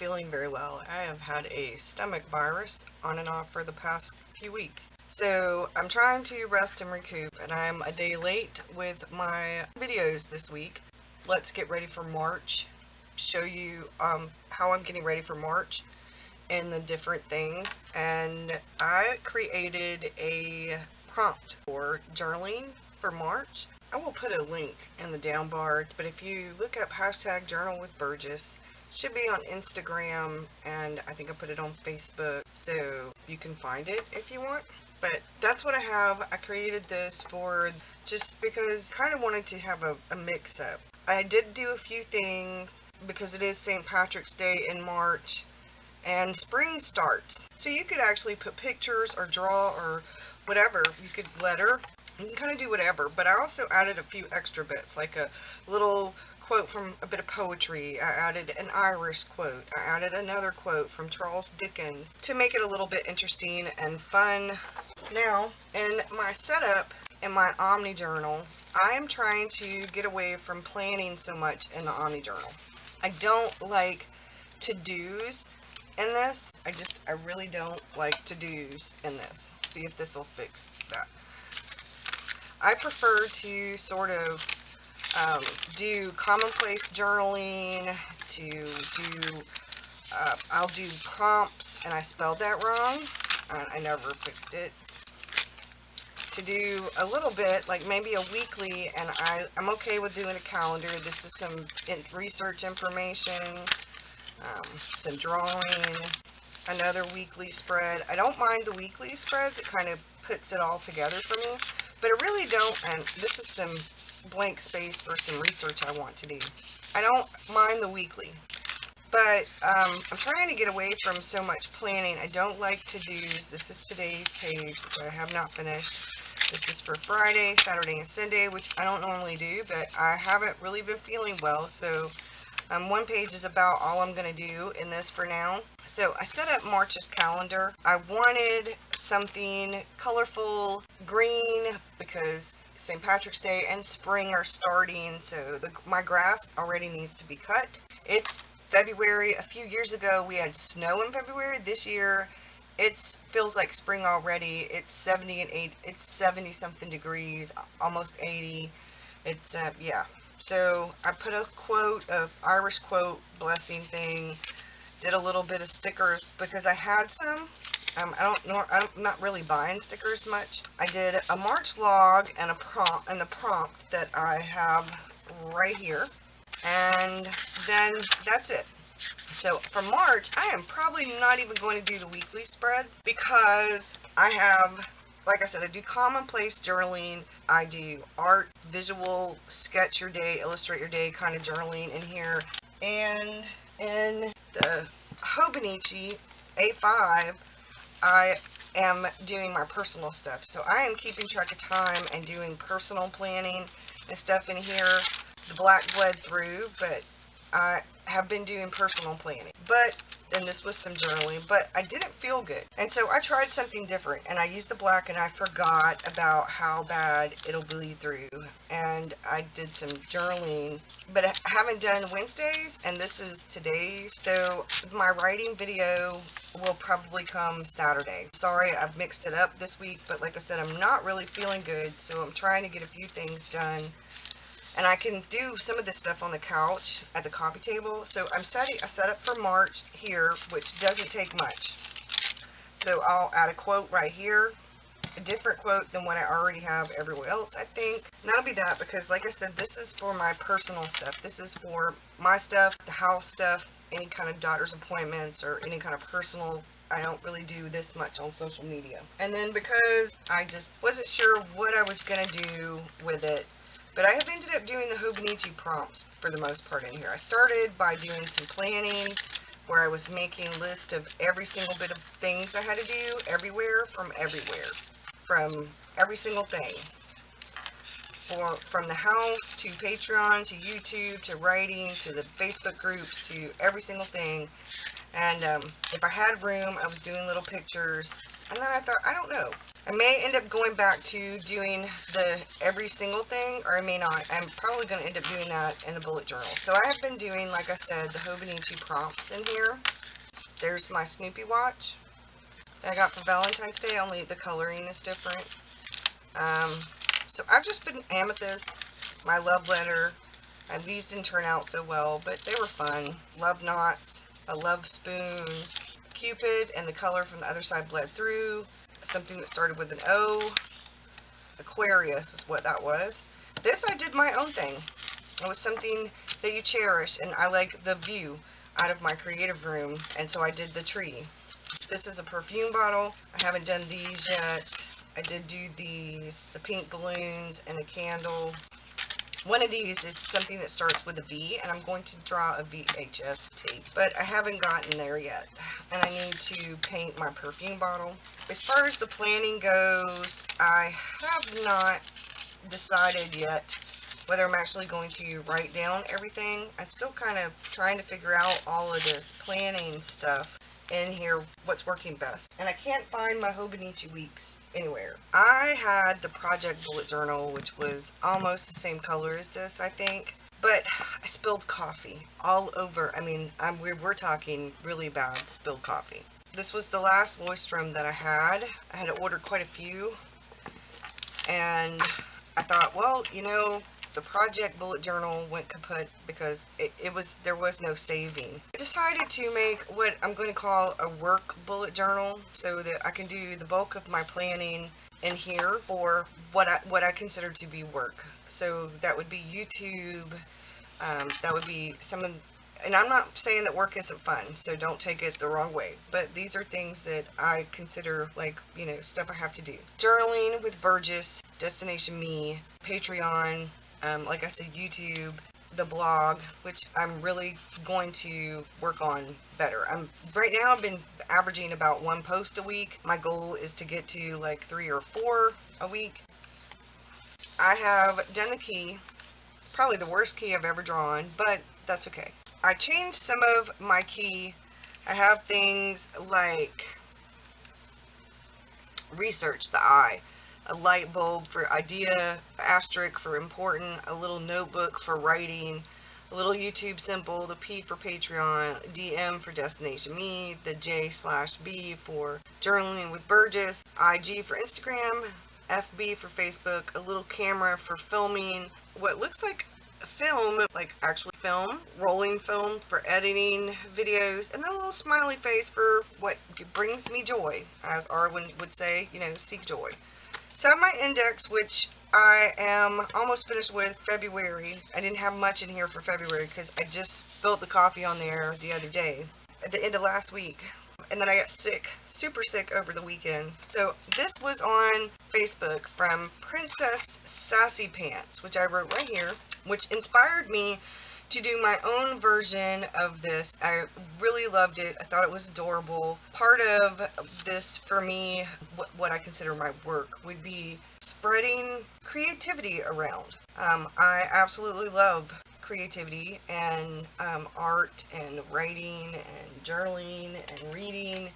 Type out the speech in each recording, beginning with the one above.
feeling very well. I have had a stomach virus on and off for the past few weeks. So I'm trying to rest and recoup, and I'm a day late with my videos this week. Let's get ready for March. Show you how I'm getting ready for March and the different things. And I created a prompt for journaling for March. I will put a link in the down bar, but if you look up hashtag journal with Burgess, should be on Instagram, and I think I put it on Facebook, so you can find it if you want. But that's what I have. I created this for just because I kind of wanted to have a mix-up. I did do a few things because it is St. Patrick's Day in March, and spring starts. So you could actually put pictures or draw or whatever. You could letter. You can kind of do whatever, but I also added a few extra bits, like a little quote from a bit of poetry. I added an Irish quote. I added another quote from Charles Dickens to make it a little bit interesting and fun. Now, in my setup in my Omni journal, I am trying to get away from planning so much in the Omni journal. I don't like to-dos in this. I really don't like to-dos in this. See if this will fix that. I prefer to sort of do commonplace journaling, I'll do prompts, and I spelled that wrong. I never fixed it. To do a little bit, like maybe a weekly, and I'm okay with doing a calendar. This is some research information, some drawing, another weekly spread. I don't mind the weekly spreads. It kind of puts it all together for me. But I really don't, and this is some blank space for some research I want to do. I don't mind the weekly, but I'm trying to get away from so much planning. I don't like to-dos. This is today's page, which I have not finished. This is for Friday, Saturday, and Sunday, which I don't normally do, but I haven't really been feeling well, so one page is about all I'm going to do in this for now. So I set up March's calendar. I wanted something colorful, green, because St. Patrick's Day and spring are starting, so my grass already needs to be cut. It's February. A few years ago we had snow in February. This year it feels like spring already. It's 70 something degrees, almost 80. It's yeah. So I put a quote, of Irish quote, blessing thing, did a little bit of stickers because I had some. I'm not really buying stickers much. I did a March log and the prompt that I have right here. And then that's it. So for March, I am probably not even going to do the weekly spread because I have, like I said, I do commonplace journaling. I do art, visual, sketch your day, illustrate your day kind of journaling in here. And in the Hobonichi A5, I am doing my personal stuff. So I am keeping track of time and doing personal planning and stuff in here. The black bled through, but I have been doing personal planning. And this was some journaling, but I didn't feel good. And so I tried something different, and I used the black, and I forgot about how bad it'll bleed through. And I did some journaling, but I haven't done Wednesdays, and this is today's. So my writing video will probably come Saturday. Sorry, I've mixed it up this week, but like I said, I'm not really feeling good, so I'm trying to get a few things done. And I can do some of this stuff on the couch at the coffee table. So I set up for March here, which doesn't take much. So I'll add a quote right here, a different quote than what I already have everywhere else, I think. And that'll be that because, like I said, this is for my personal stuff. This is for my stuff, the house stuff, any kind of doctor's appointments or any kind of personal. I don't really do this much on social media. And then because I just wasn't sure what I was going to do with it, but I have ended up doing the Hobonichi prompts for the most part in here. I started by doing some planning where I was making a list of every single bit of things I had to do everywhere, from every single thing. From the house to Patreon to YouTube to writing to the Facebook groups to every single thing. And if I had room, I was doing little pictures. And then I thought, I don't know. I may end up going back to doing the every single thing, or I may not. I'm probably going to end up doing that in a bullet journal. So I have been doing, like I said, the Hobonichi prompts in here. There's my Snoopy watch that I got for Valentine's Day, only the coloring is different. So I've just been amethyst, my love letter. And these didn't turn out so well, but they were fun. Love knots, a love spoon, Cupid, and the color from the other side bled through. Something that started with an O. Aquarius is what that was. This I did my own thing. It was something that you cherish, and I like the view out of my creative room, and so I did the tree. This is a perfume bottle. I haven't done these yet. I did do these, the pink balloons and a candle. One of these is something that starts with a V, and I'm going to draw a VHS tape, but I haven't gotten there yet, and I need to paint my perfume bottle. As far as the planning goes, I have not decided yet whether I'm actually going to write down everything. I'm still kind of trying to figure out all of this planning stuff in here, what's working best. And I can't find my Hobonichi Weeks anywhere. I had the project bullet journal, which was almost the same color as this, I think, but I spilled coffee all over. I mean, we're talking really bad spilled coffee. This was the last Leuchtturm that I had. I had ordered quite a few, and I thought, well, you know, the project bullet journal went kaput because there was no saving. I decided to make what I'm going to call a work bullet journal so that I can do the bulk of my planning in here for what I consider to be work. So that would be YouTube, that would be some of, and I'm not saying that work isn't fun, so don't take it the wrong way, but these are things that I consider, like, you know, stuff I have to do. Journaling with Burgess, Destination Me, Patreon, like I said, YouTube, the blog, which I'm really going to work on better. Right now I've been averaging about 1 post a week. My goal is to get to like 3 or 4 a week. I have done the key, probably the worst key I've ever drawn, but that's okay. I changed some of my key. I have things like research, the I, a light bulb for idea, asterisk for important, a little notebook for writing, a little YouTube symbol, the P for Patreon, DM for Destination Me, the J/B for Journaling with Burgess, IG for Instagram, FB for Facebook, a little camera for filming what looks like film, like actual film, rolling film for editing videos, and then a little smiley face for what brings me joy, as Arwen would say, you know, seek joy. So I have my index, which I am almost finished with February. I didn't have much in here for February because I just spilled the coffee on there the other day, at the end of last week. And then I got sick, super sick over the weekend. So this was on Facebook from Princess Sassy Pants, which I wrote right here, which inspired me to do my own version of this. I really loved it. I thought it was adorable. Part of this for me, what I consider my work, would be spreading creativity around. I absolutely love creativity and art and writing and journaling and reading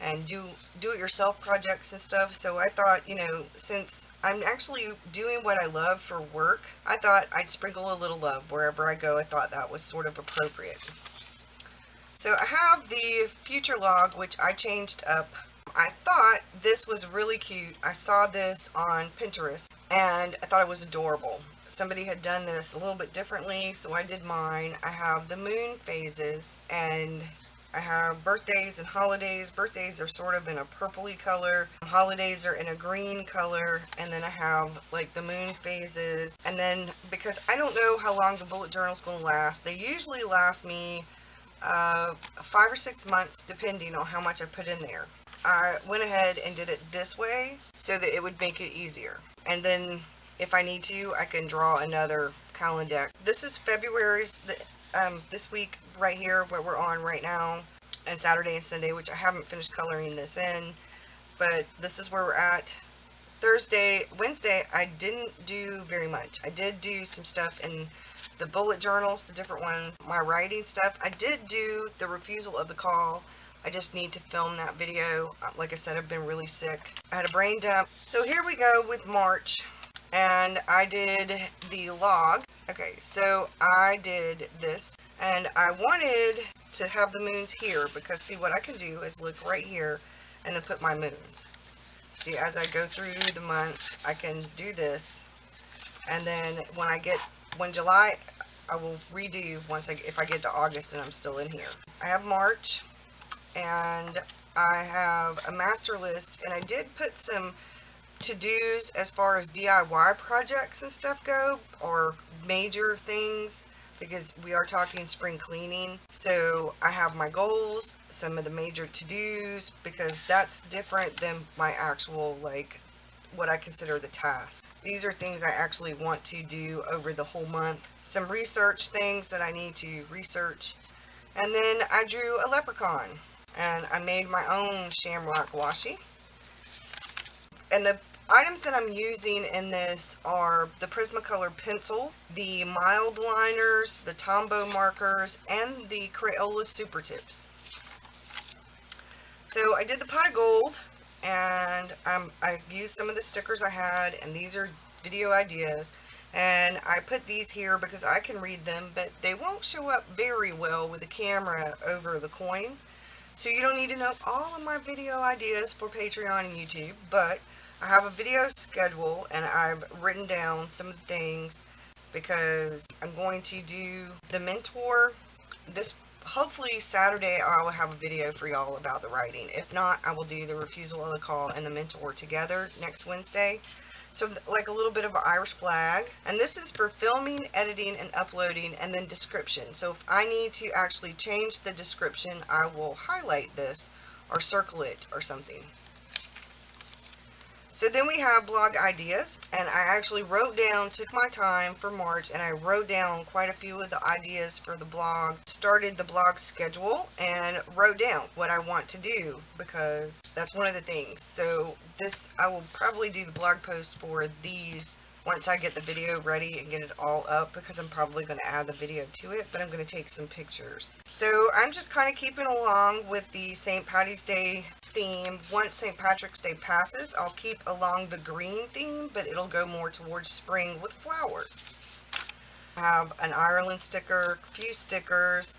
and do-it-yourself projects and stuff. So I thought, you know, since I'm actually doing what I love for work, I thought I'd sprinkle a little love wherever I go. I thought that was sort of appropriate. So I have the future log, which I changed up. I thought this was really cute. I saw this on Pinterest and I thought it was adorable. Somebody had done this a little bit differently, so I did mine. I have the moon phases, and I have birthdays and holidays. Birthdays are sort of in a purpley color. Holidays are in a green color. And then I have like the moon phases. And then, because I don't know how long the bullet journal is going to last, they usually last me 5 or 6 months, depending on how much I put in there. I went ahead and did it this way so that it would make it easier. And then if I need to, I can draw another calendar. This is February's, this week right here, what we're on right now, and Saturday and Sunday, which I haven't finished coloring this in, but this is where we're at. Wednesday, I didn't do very much. I did do some stuff in the bullet journals, the different ones, my writing stuff. I did do the refusal of the call. I just need to film that video. Like I said, I've been really sick. I had a brain dump. So here we go with March. And I did the log. Okay, so I did this, and I wanted to have the moons here, because see, what I can do is look right here and then put my moons. See, as I go through the months, I can do this, and then when July, I will redo if I get to August and I'm still in here. I have March, and I have a master list, and I did put some to-dos as far as DIY projects and stuff go, or major things, because we are talking spring cleaning. So I have my goals, some of the major to-dos, because that's different than my actual, like, what I consider the task. These are things I actually want to do over the whole month. Some research things that I need to research. And then I drew a leprechaun, and I made my own shamrock washi. And the items that I'm using in this are the Prismacolor pencil, the mild liners, the Tombow markers, and the Crayola super tips. So I did the pot of gold, and I used some of the stickers I had, and these are video ideas, and I put these here because I can read them, but they won't show up very well with the camera over the coins. So you don't need to know all of my video ideas for Patreon and YouTube, but I have a video schedule, and I've written down some of the things, because I'm going to do the mentor. Hopefully Saturday I will have a video for y'all about the writing. If not, I will do the refusal of the call and the mentor together next Wednesday. So like a little bit of an Irish flag. And this is for filming, editing, and uploading, and then description. So if I need to actually change the description, I will highlight this or circle it or something. So then we have blog ideas, and I actually took my time for March, and I wrote down quite a few of the ideas for the blog, started the blog schedule, and wrote down what I want to do, because that's one of the things. So I will probably do the blog post for these once I get the video ready and get it all up, because I'm probably going to add the video to it, but I'm going to take some pictures. So I'm just kind of keeping along with the St. Patty's Day theme. Once St. Patrick's Day passes, I'll keep along the green theme, but it'll go more towards spring with flowers. I have an Ireland sticker, a few stickers,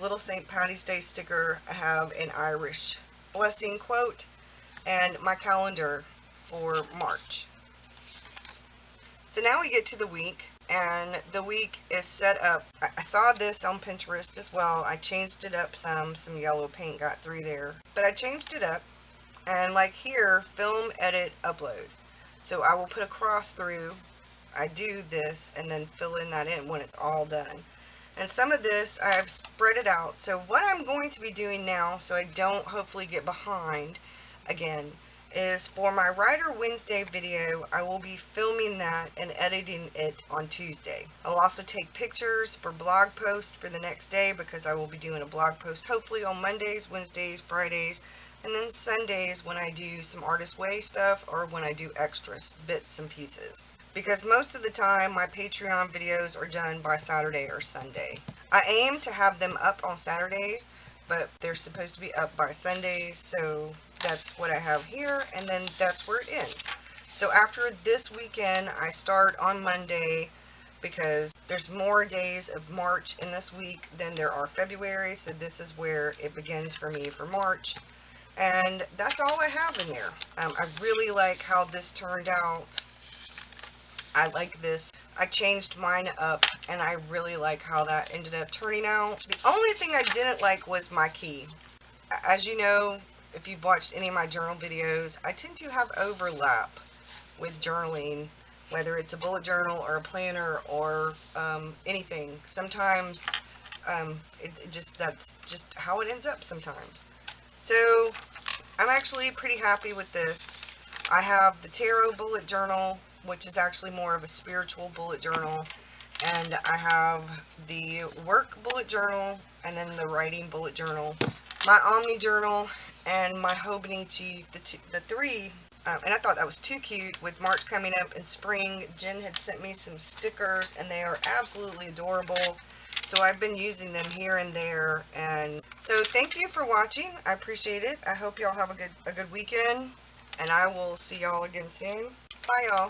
little St. Patty's Day sticker. I have an Irish blessing quote, and my calendar for March. So now we get to the week, and the week is set up. I saw this on Pinterest as well. I changed it up some yellow paint got through there, but I changed it up, and like here, film, edit, upload. So I will put a cross through, I do this, and then fill in that in when it's all done. And some of this I have spread it out. So what I'm going to be doing now, so I don't hopefully get behind again, is for my Writer Wednesday video, I will be filming that and editing it on Tuesday. I'll also take pictures for blog post for the next day, because I will be doing a blog post hopefully on Mondays, Wednesdays, Fridays, and then Sundays when I do some Artist Way stuff, or when I do extras, bits and pieces. Because most of the time my Patreon videos are done by Saturday or Sunday. I aim to have them up on Saturdays, but they're supposed to be up by Sundays, so that's what I have here, and then that's where it ends. So after this weekend, I start on Monday, because there's more days of March in this week than there are February, so this is where it begins for me for March. And that's all I have in there. I really like how this turned out. I like this. I changed mine up, and I really like how that ended up turning out. The only thing I didn't like was my key. As you know, if you've watched any of my journal videos, I tend to have overlap with journaling, whether it's a bullet journal or a planner or anything. Sometimes that's just how it ends up sometimes. So I'm actually pretty happy with this. I have the tarot bullet journal, which is actually more of a spiritual bullet journal, and I have the work bullet journal, and then the writing bullet journal, my omni journal, and my Hobonichi, the three, and I thought that was too cute. With March coming up and spring, Jen had sent me some stickers, and they are absolutely adorable. So I've been using them here and there, and so thank you for watching. I appreciate it. I hope y'all have a good weekend, and I will see y'all again soon. Bye, y'all.